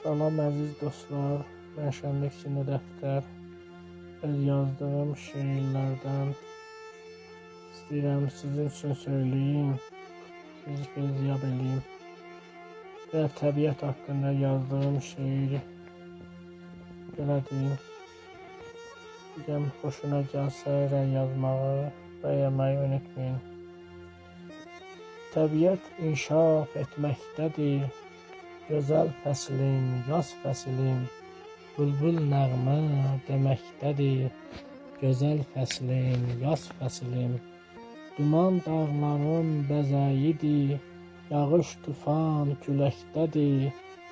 Salam əziz dostlar, mən Şənlik Sində Dəftər. Öz yazdığım şeirlərdən istəyirəm sizin üçün söyləyeyim, sizi feyziyab eləyim. Və təbiət haqqında yazdığım şeiri belə deyim. Deyəm, xoşuna gəlsə yazmağı, bəyənməyi unutmayın. Təbiət inkişaf etməkdədir. Gözəl fəslim, yaz fəslim, bülbül nəğmə deməkdədir. Gözəl fəslim, yaz fəslim, duman dağların bəzəyidir. Yağış, tufan, küləkdədir.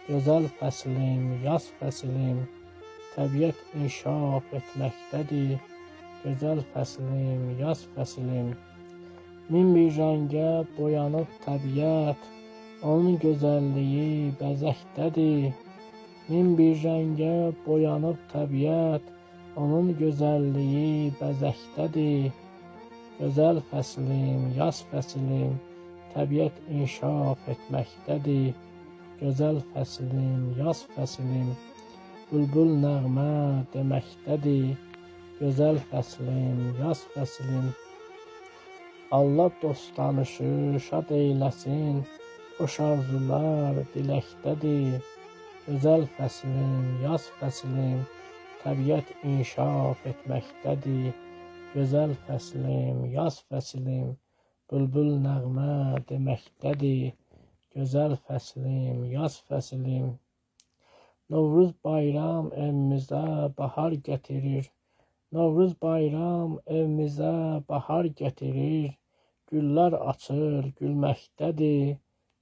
Gözəl fəslim, yaz fəslim, təbiət inkişaf etməkdədir. Gözəl fəslim, yaz fəslim, min bir rəngə boyanıb təbiət. Onun gözəlliyi bəzəkdədir. Min bir rəngə boyanıb təbiət. Onun gözəlliyi bəzəkdədir. Gözəl fəslim, yaz fəslim, təbiət inkişaf etməkdədir. Gözəl fəslim, yaz fəslim, bülbül nəğmə deməkdədir. Gözəl fəslim, yaz fəslim, Allah dostanışı şad eyləsin. Xoş arzular diləkdədir. Gözəl fəslim, yaz fəslim, təbiət inkişaf etməkdədir. Gözəl fəslim, yaz fəslim, bülbül nəğmə deməkdədir. Gözəl fəslim, yaz fəslim, Novruz bayram evimizə bahar gətirir. Novruz bayram evimizə bahar gətirir. Güllər açır, gülməkdədir.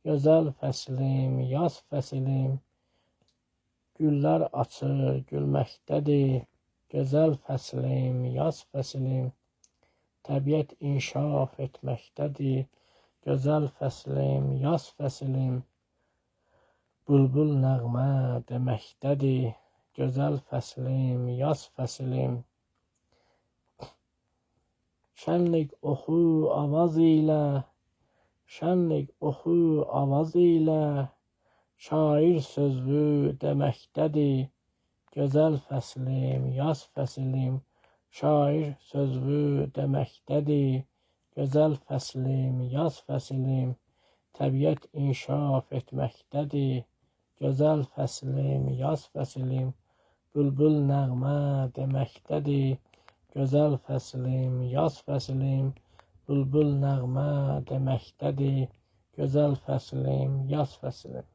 Gözəl fəslim, yaz fəslim, güllər açır, gülməkdədir. Gözəl fəslim, yaz fəslim, təbiət inkişaf etməkdədir. Gözəl fəslim, yaz fəslim, bülbül nəğmə deməkdədir. Gözəl fəslim, yaz fəslim, şənlik oxu avaz ilə. Şənlik oxu avaz ilə, şair sözlü deməkdədir. Gözəl fəslim, yaz fəslim, şair sözlü deməkdədir. Gözəl fəslim, yaz fəslim, təbiət inkişaf etməkdədir. Gözəl fəslim, yaz fəslim, bülbül nəğmə deməkdədir. Gözəl fəslim, yaz fəslim, bülbül nəğmə deməkdədir. Gözəl fəslim, yaz fəslim.